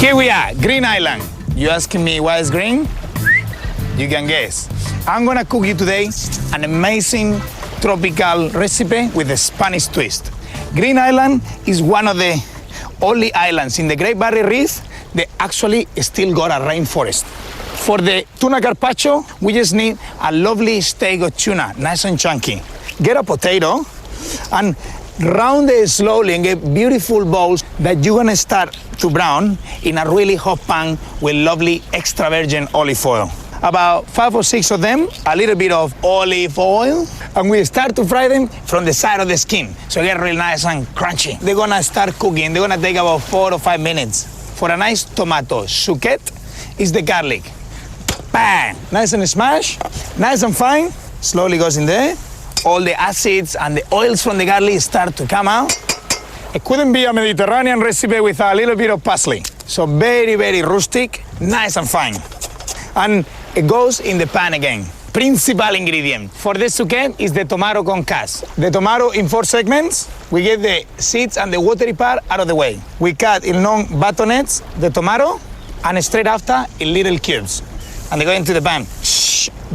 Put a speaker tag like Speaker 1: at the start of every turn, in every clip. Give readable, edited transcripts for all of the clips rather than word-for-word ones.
Speaker 1: Here we are, Green Island. You asking me why it's green? You can guess. I'm gonna cook you today an amazing tropical recipe with a Spanish twist. Green Island is one of the only islands in the Great Barrier Reef that actually still got a rainforest. For the tuna carpaccio, we just need a lovely steak of tuna, nice and chunky. Get a potato and round it slowly and get beautiful balls that you're gonna start to brown in a really hot pan with lovely extra virgin olive oil. About 5 or 6 of them, a little bit of olive oil, and we start to fry them from the side of the skin, so they get real nice and crunchy. They're gonna start cooking. They're gonna take about 4 or 5 minutes. For a nice tomato souquette is the garlic. Bang! Nice and smashed, nice and fine. Slowly goes in there. All the acids and the oils from the garlic start to come out. It couldn't be a Mediterranean recipe with a little bit of parsley. So very, very rustic, nice and fine. And it goes in the pan again. Principal ingredient for the souquette is the tomato con cas. The tomato in 4 segments. We get the seeds and the watery part out of the way. We cut in long batonnets the tomato, and straight after in little cubes. And they go into the pan.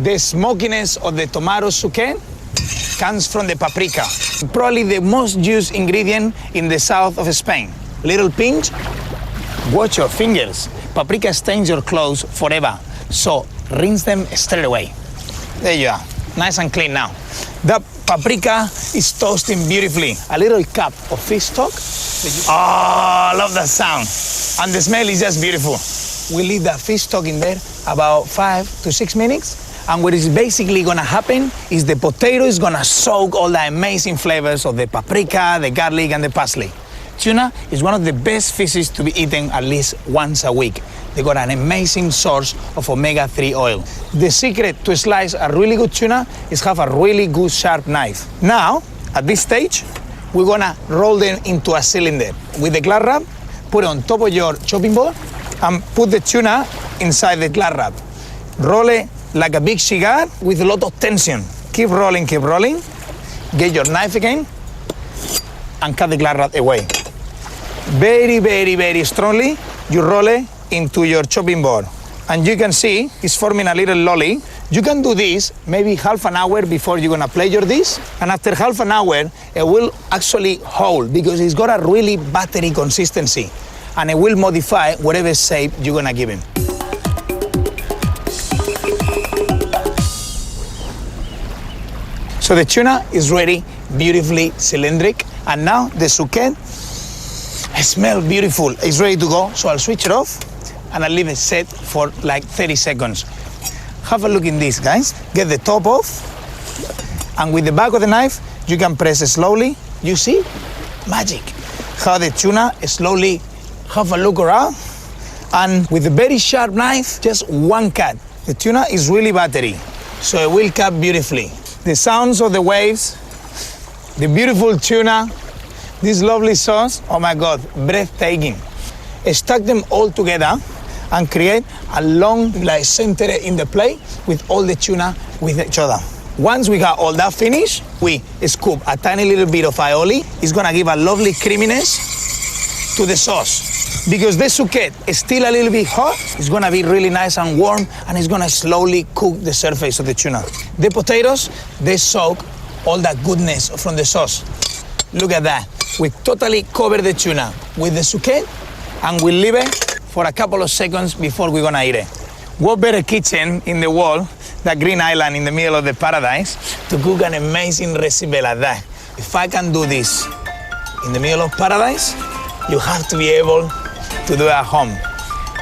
Speaker 1: The smokiness of the tomato souquette comes from the paprika. Probably the most used ingredient in the south of Spain. Little pinch, watch your fingers. Paprika stains your clothes forever. So rinse them straight away. There you are, nice and clean now. The paprika is toasting beautifully. A little cup of fish stock. Oh, I love that sound. And the smell is just beautiful. We leave that fish stock in there about 5 to 6 minutes. And what is basically gonna happen is the potato is gonna soak all the amazing flavors of the paprika, the garlic, and the parsley. Tuna is one of the best fishes to be eaten at least once a week. They got an amazing source of omega-3 oil. The secret to slice a really good tuna is have a really good sharp knife. Now, at this stage, we're gonna roll them into a cylinder. With the glass wrap, put it on top of your chopping board and put the tuna inside the glass wrap. Roll it like a big cigar with a lot of tension. Keep rolling, keep rolling. Get your knife again and cut the glass wrap away. Very, very, very strongly, you roll it into your chopping board. And you can see it's forming a little lolly. You can do this maybe half an hour before you're gonna plate your dish. And after half an hour, it will actually hold because it's got a really buttery consistency. And it will modify whatever shape you're gonna give it. So the tuna is ready, beautifully cylindric. And now the souquette, it smells beautiful. It's ready to go. So I'll switch it off and I'll leave it set for like 30 seconds. Have a look in this, guys. Get the top off. And with the back of the knife, you can press it slowly. You see? Magic. How the tuna slowly have a look around. And with a very sharp knife, just one cut. The tuna is really buttery, so it will cut beautifully. The sounds of the waves, the beautiful tuna, this lovely sauce, oh my God, breathtaking. Stack them all together and create a long like center in the plate with all the tuna with each other. Once we got all that finished, we scoop a tiny little bit of aioli. It's gonna give a lovely creaminess to the sauce. Because the souquette is still a little bit hot, it's gonna be really nice and warm, and it's gonna slowly cook the surface of the tuna. The potatoes, they soak all that goodness from the sauce. Look at that. We totally cover the tuna with the souquette, and we leave it for a couple of seconds before we're gonna eat it. What better kitchen in the world than Green Island in the middle of the paradise to cook an amazing recipe like that? If I can do this in the middle of paradise, you have to be able to do it at home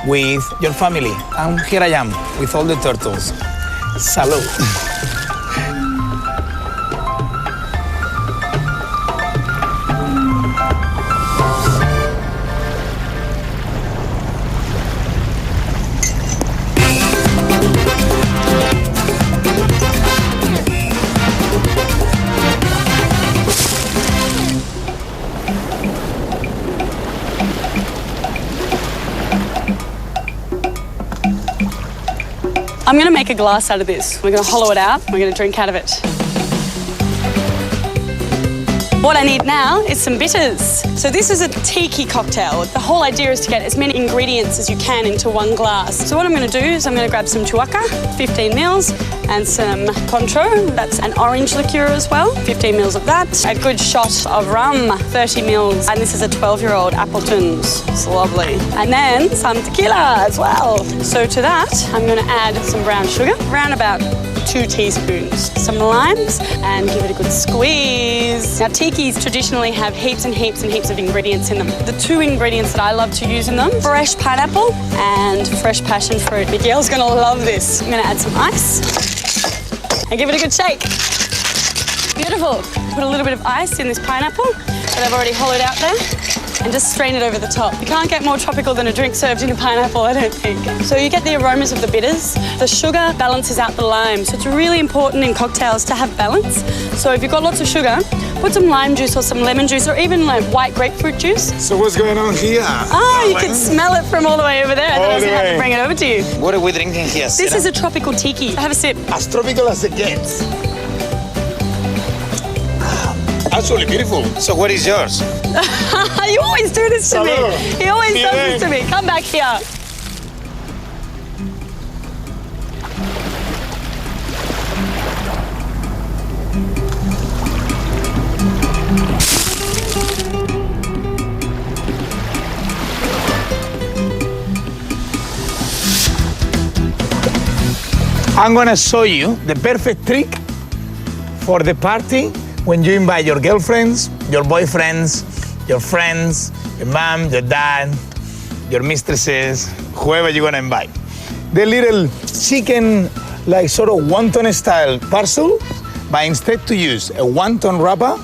Speaker 1: with your family. And here I am with all the turtles. Salud.
Speaker 2: I'm going to make a glass out of this. We're going to hollow it out. We're going to drink out of it. What I need now is some bitters. So this is a tiki cocktail. The whole idea is to get as many ingredients as you can into one glass. So what I'm going to do is I'm going to grab some tuaca, 15 mils, and some contro, that's an orange liqueur as well, 15 mils of that. A good shot of rum, 30 mils, and this is a 12-year-old Appleton's. It's lovely. And then some tequila as well. So to that, I'm going to add some brown sugar, around about 2 teaspoons, some limes, and give it a good squeeze. Now, tikis traditionally have heaps and heaps and heaps of ingredients in them. The 2 ingredients that I love to use in them, fresh pineapple and fresh passion fruit. Miguel's gonna love this. I'm gonna add some ice and give it a good shake. Beautiful. Put a little bit of ice in this pineapple that I've already hollowed out there, and just strain it over the top. You can't get more tropical than a drink served in a pineapple, I don't think. So you get the aromas of the bitters. The sugar balances out the lime, so it's really important in cocktails to have balance. So if you've got lots of sugar, put some lime juice or some lemon juice or even like white grapefruit juice.
Speaker 1: So what's going on here?
Speaker 2: Oh, you can smell it from all the way over there. I thought I was going to have to bring it over to you.
Speaker 1: What are we drinking here,
Speaker 2: This is a tropical tiki. Have a sip.
Speaker 1: As tropical as it gets. Absolutely beautiful. So what is yours?
Speaker 2: You always do this to me. He always does this to me. Come back here.
Speaker 1: I'm gonna show you the perfect trick for the party when you invite your girlfriends, your boyfriends, your friends, your mom, your dad, your mistresses, whoever you're gonna invite. The little chicken, like sort of wonton style parcel, but instead to use a wonton wrapper,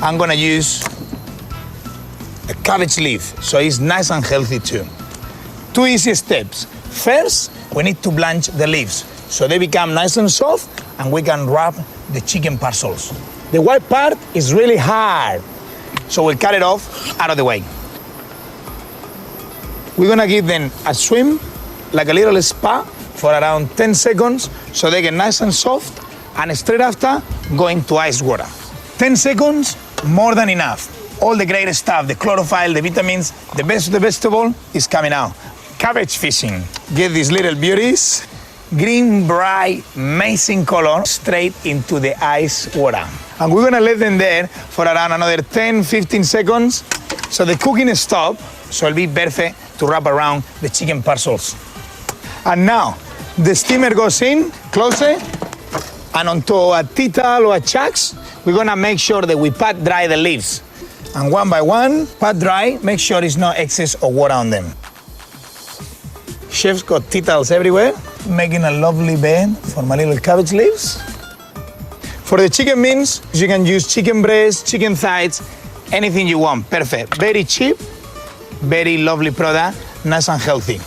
Speaker 1: I'm gonna use a cabbage leaf, so it's nice and healthy too. 2 easy steps. First, we need to blanch the leaves so they become nice and soft, and we can wrap the chicken parcels. The white part is really hard, so we'll cut it off out of the way. We're gonna give them a swim, like a little spa, for around 10 seconds, so they get nice and soft, and straight after, go into ice water. 10 seconds, more than enough. All the great stuff, the chlorophyll, the vitamins, the best of the vegetable is coming out. Cabbage fishing. Get these little beauties, green, bright, amazing color, straight into the ice water. And we're gonna let them there for around another 10-15 seconds, so the cooking stops, so it'll be perfect to wrap around the chicken parcels. And now, the steamer goes in, close it, and onto a tea towel or a chucks, we're gonna make sure that we pat dry the leaves. And one by one, pat dry, make sure there's no excess of water on them. Chef's got tea towels everywhere, making a lovely bed for my little cabbage leaves. For the chicken mince, you can use chicken breast, chicken thighs, anything you want, perfect. Very cheap, very lovely product, nice and healthy.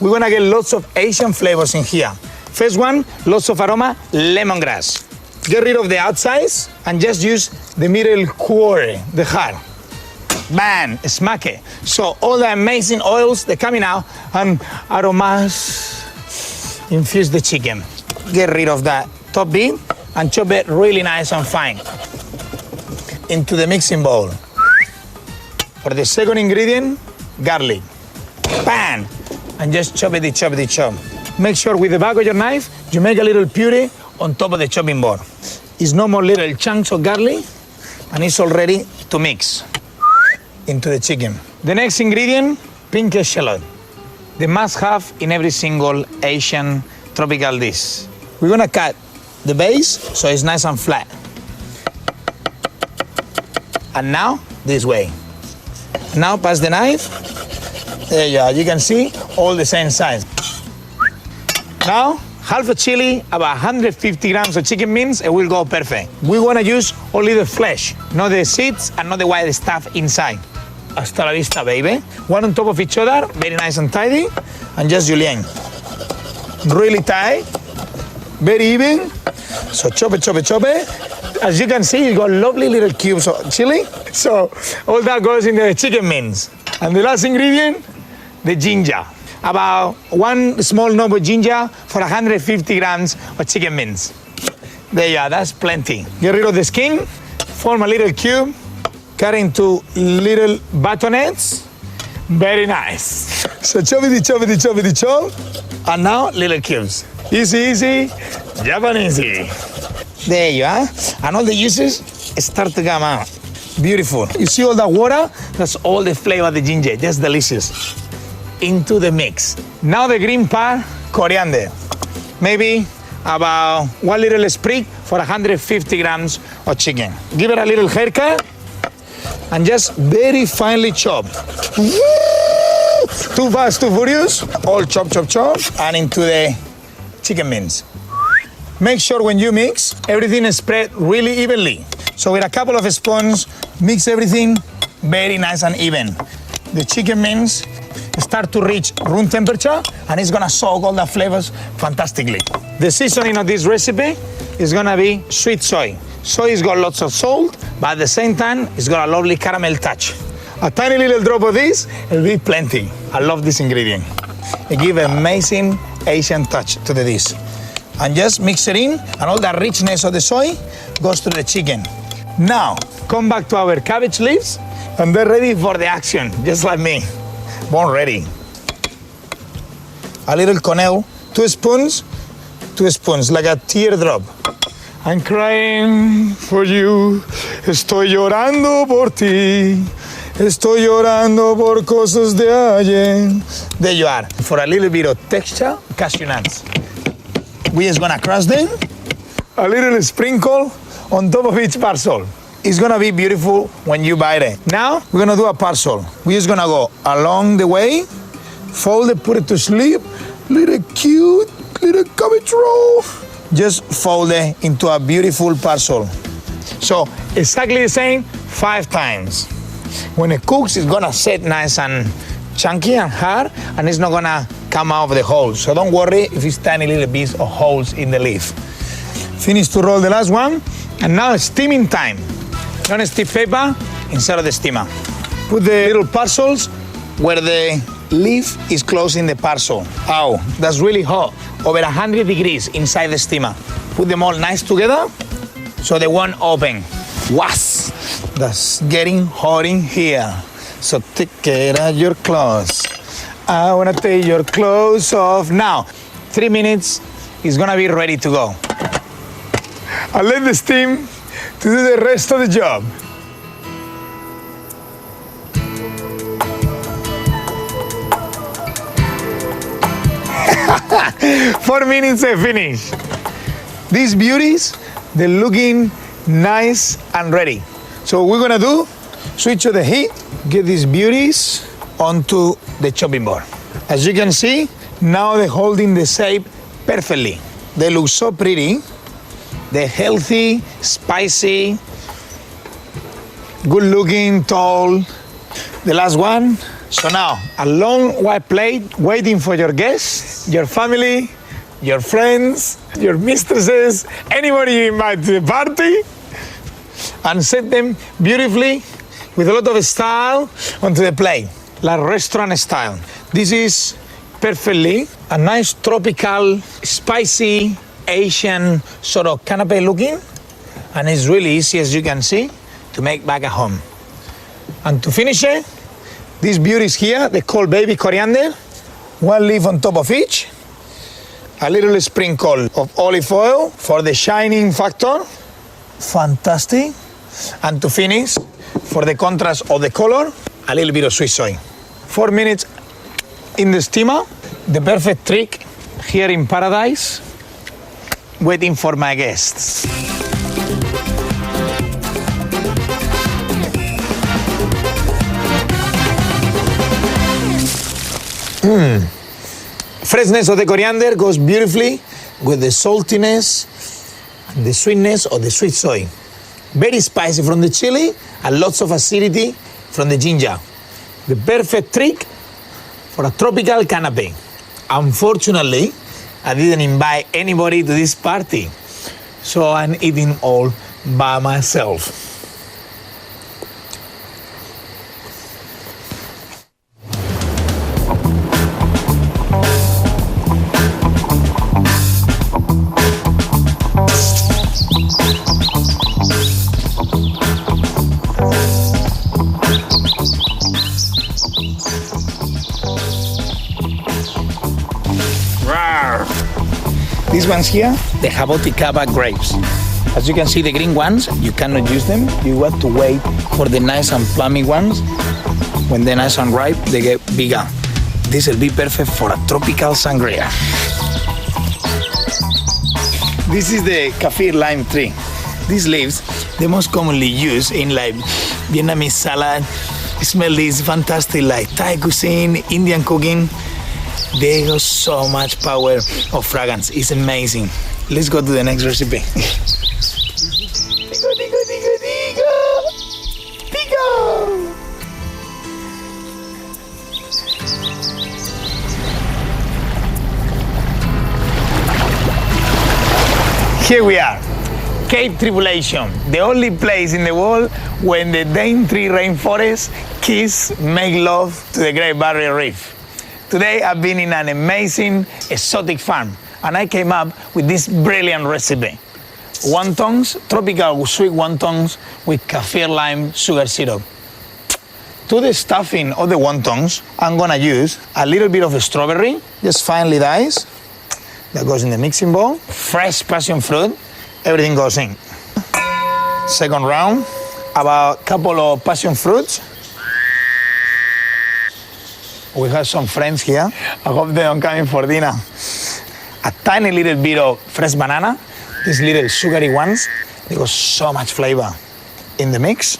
Speaker 1: We're gonna get lots of Asian flavors in here. First one, lots of aroma, lemongrass. Get rid of the outsides and just use the middle core, the heart. Bam, smack it. So all the amazing oils, they're coming out, and aromas infuse the chicken. Get rid of that top bit and chop it really nice and fine into the mixing bowl. For the second ingredient, garlic. Bam, and just chopity-chopity-chop. Make sure with the back of your knife, you make a little puree on top of the chopping board. It's no more little chunks of garlic, and it's all ready to mix into the chicken. The next ingredient, pink shallot. The must-have in every single Asian tropical dish. We're gonna cut the base so it's nice and flat. And now, this way. Now pass the knife. There you are, you can see all the same size. Now, half a chili, about 150 grams of chicken mince, it will go perfect. We wanna use only the flesh, not the seeds and not the white stuff inside. Hasta la vista, baby. One on top of each other, very nice and tidy, and just julienne. Really tight, very even. So chop it, chop it, chop it. As you can see, you got lovely little cubes of chili. So all that goes in the chicken mince. And the last ingredient, the ginger. About 1 small knob of ginger for 150 grams of chicken mince. There you are, that's plenty. Get rid of the skin, form a little cube, cut into little batonnets. Very nice. So chopity-chopity-chopity-chop. And now little cubes. Easy, easy, Japanesey. There you are. And all the juices start to come out. Beautiful. You see all that water? That's all the flavor of the ginger. Just delicious. Into the mix. Now the green part, coriander. Maybe about 1 little sprig for 150 grams of chicken. Give it a little haircut and just very finely chop. Too fast, too furious. All chop, chop, chop, and into the chicken mince. Make sure when you mix, everything is spread really evenly. So with a couple of spoons, mix everything very nice and even. The chicken mince start to reach room temperature and it's gonna soak all the flavors fantastically. The seasoning of this recipe is gonna be sweet soy. Soy has got lots of salt, but at the same time, it's got a lovely caramel touch. A tiny little drop of this, it'll be plenty. I love this ingredient. It gives an amazing Asian touch to the dish. And just mix it in, and all the richness of the soy goes to the chicken. Now, come back to our cabbage leaves, and they're ready for the action, just like me. Born ready. A little conejo, 2 spoons, like a teardrop. I'm crying for you, estoy llorando por ti, estoy llorando por cosas de ayer. There you are. For a little bit of texture, cashew nuts. We're just gonna crush them, a little sprinkle on top of each parcel. It's gonna be beautiful when you bite it. Now, we're gonna do a parcel. We're just gonna go along the way, fold it, put it to sleep, little cute, little cabbage roll. Just fold it into a beautiful parcel. So, exactly the same 5 times. When it cooks, it's gonna set nice and chunky and hard, and it's not gonna come out of the holes. So don't worry if it's tiny little bits of holes in the leaf. Finish to roll the last one, and now it's steaming time. Non-stick paper inside of the steamer. Put the little parcels where the leaf is closing the parcel. Oh, that's really hot. Over 100 degrees inside the steamer. Put them all nice together so they won't open. Was, that's getting hot in here. So take out your clothes. I wanna take your clothes off. Now, 3 minutes, it's gonna be ready to go. I'll let the steam to do the rest of the job. Four minutes and finish. These beauties, they're looking nice and ready. So what we're gonna do, switch to the heat, get these beauties onto the chopping board. As you can see, now they're holding the shape perfectly. They look so pretty. They're healthy, spicy, good looking, tall. The last one. So now, a long white plate waiting for your guests, your family, your friends, your mistresses, anybody you invite to the party, and set them beautifully with a lot of style onto the plate, like restaurant style. This is perfectly a nice tropical, spicy, Asian sort of canapé looking, and it's really easy, as you can see, to make back at home. And to finish it, these beauties here, they call baby coriander, 1 leaf on top of each, a little sprinkle of olive oil for the shining factor, fantastic, and to finish, for the contrast of the color, a little bit of sweet soy. 4 minutes in the steamer, the perfect trick here in paradise, waiting for my guests. Freshness of the coriander goes beautifully with the saltiness and the sweetness of the sweet soy. Very spicy from the chili and lots of acidity from the ginger. The perfect trick for a tropical canapé. Unfortunately, I didn't invite anybody to this party, so I'm eating all by myself. These ones here, the jaboticaba grapes. As you can see, the green ones, you cannot use them. You have to wait for the nice and plummy ones. When they're nice and ripe, they get bigger. This will be perfect for a tropical sangria. This is the kaffir lime tree. These leaves, they're most commonly used in like Vietnamese salad. You smell this fantastic like Thai cuisine, Indian cooking. They have so much power of fragrance. It's amazing. Let's go to the next recipe. Here we are, Cape Tribulation, the only place in the world when the Daintree rainforest make love to the Great Barrier Reef. Today I've been in an amazing exotic farm and I came up with this brilliant recipe. Wontons, tropical sweet wontons with kaffir lime sugar syrup. To the stuffing of the wontons, I'm gonna use a little bit of strawberry, just finely diced. That goes in the mixing bowl. Fresh passion fruit, everything goes in. Second round, about a couple of passion fruits. We have some friends here. I hope they don't come in for dinner. A tiny little bit of fresh banana. These little sugary ones, they got so much flavor in the mix.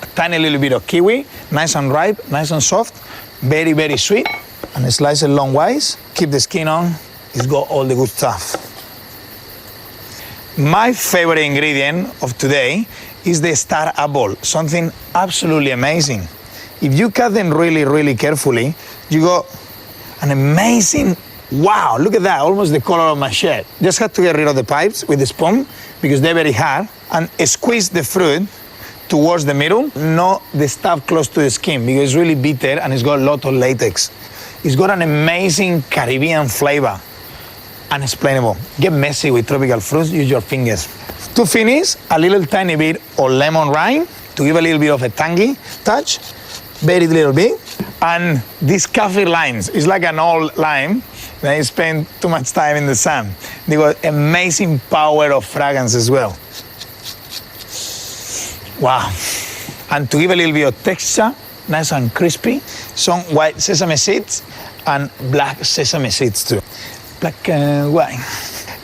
Speaker 1: A tiny little bit of kiwi, nice and ripe, nice and soft, very, very sweet. And slice it longwise, keep the skin on. It's got all the good stuff. My favorite ingredient of today is the star apple, something absolutely amazing. If you cut them really, really carefully, you got an amazing, wow, look at that, almost the color of my shirt. Just have to get rid of the pipes with the spoon because they're very hard and squeeze the fruit towards the middle, not the stuff close to the skin because it's really bitter and it's got a lot of latex. It's got an amazing Caribbean flavor. Unexplainable. Get messy with tropical fruits, use your fingers. To finish, a little tiny bit of lemon rind to give a little bit of a tangy touch, very little bit. And these kaffir limes, it's like an old lime. They spend too much time in the sun. They got amazing power of fragrance as well. Wow. And to give a little bit of texture, nice and crispy, some white sesame seeds and black sesame seeds too. Black and white.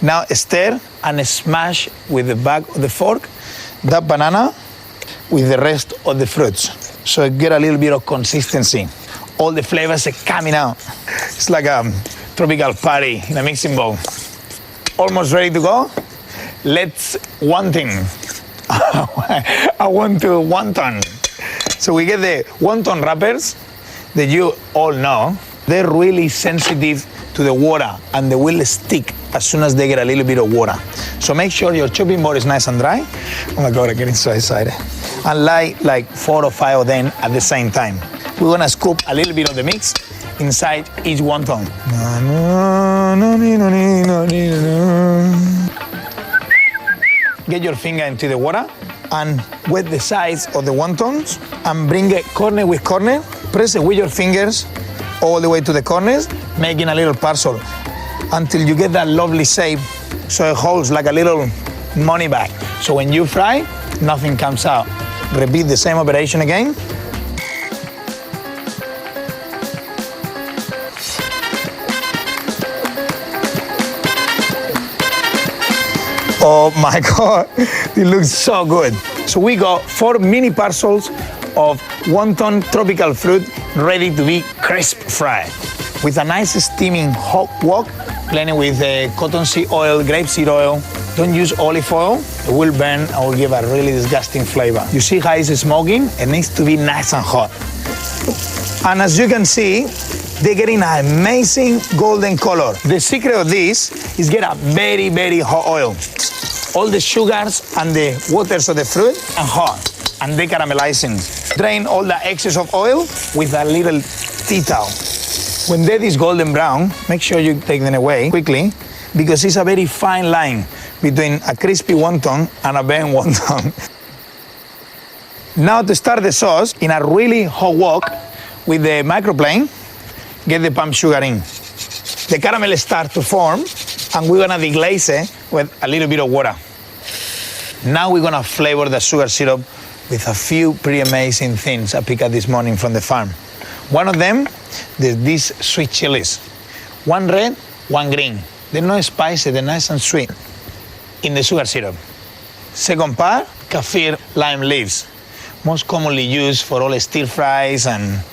Speaker 1: Now stir and smash with the back of the fork that banana with the rest of the fruits. So you get a little bit of consistency. All the flavors are coming out. It's like a tropical party in a mixing bowl. Almost ready to go. Let's wonton. I want to wonton. So we get the wonton wrappers that you all know. They're really sensitive to the water and they will stick as soon as they get a little bit of water. So make sure your chopping board is nice and dry. Oh my God, I'm getting so excited. And light like 4 or 5 of them at the same time. We're gonna scoop a little bit of the mix inside each wonton. Get your finger into the water and wet the sides of the wontons and bring it corner with corner. Press it with your fingers all the way to the corners, making a little parcel until you get that lovely shape so it holds like a little money bag. So when you fry, nothing comes out. Repeat the same operation again. Oh my God, it looks so good. So we got 4 mini parcels of wonton tropical fruit ready to be crisp fried with a nice steaming hot wok, blended with cottonseed oil, grapeseed oil. Don't use olive oil, it will burn and will give a really disgusting flavor. You see how it's smoking? It needs to be nice and hot. And as you can see, they're getting an amazing golden color. The secret of this is get a very, very hot oil. All the sugars and the waters of the fruit are hot and they're caramelizing. Drain all the excess of oil with a little tea towel. When they're this golden brown, make sure you take them away quickly because it's a very fine line between a crispy wonton and a burnt wonton. Now to start the sauce, in a really hot wok with the microplane, get the palm sugar in. The caramel starts to form And we're gonna deglaze it with a little bit of water. Now we're gonna flavor the sugar syrup with a few pretty amazing things I picked up this morning from the farm. One of them, there's these sweet chilies. One red, one green. They're not spicy, they're nice and sweet in the sugar syrup. Second part, kaffir lime leaves. Most commonly used for all stir fries and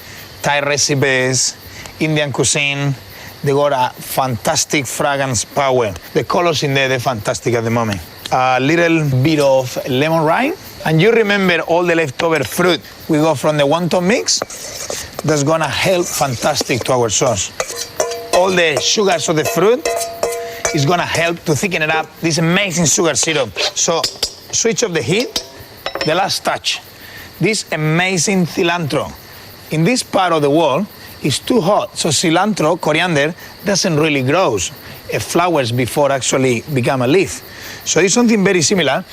Speaker 1: Thai recipes, Indian cuisine. They got a fantastic fragrance power. The colors in there, they're fantastic at the moment. A little bit of lemon rind. And you remember all the leftover fruit we got from the wonton mix? That's gonna help fantastic to our sauce. All the sugars of the fruit is gonna help to thicken it up, this amazing sugar syrup. So switch off the heat, the last touch. This amazing cilantro. In this part of the world, it's too hot, so cilantro, coriander, doesn't really grow. It flowers before actually become a leaf. So it's something very similar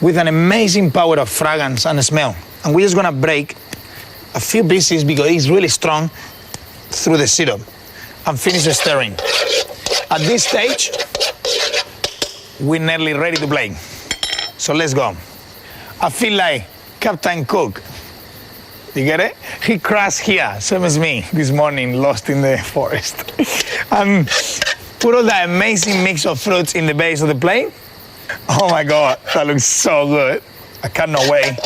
Speaker 1: with an amazing power of fragrance and smell. And we're just gonna break a few pieces because it's really strong through the syrup and finish stirring. At this stage, we're nearly ready to play. So let's go. I feel like Captain Cook. You get it? He crashed here, same as me, this morning, lost in the forest. And put all that amazing mix of fruits in the base of the plate. Oh my God, that looks so good. I cannot wait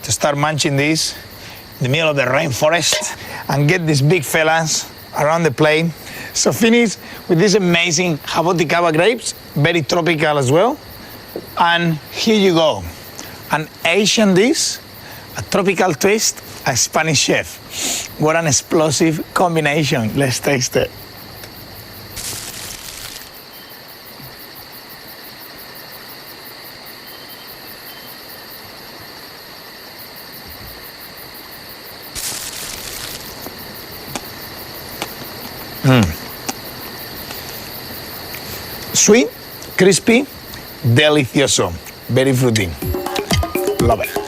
Speaker 1: to start munching this in the middle of the rainforest and get these big fellas around the plate. So finish with these amazing jaboticaba grapes, very tropical as well. And here you go, an Asian dish, a tropical twist, a Spanish chef. What an explosive combination. Let's taste it. Sweet, crispy, delicioso, very fruity. Love it.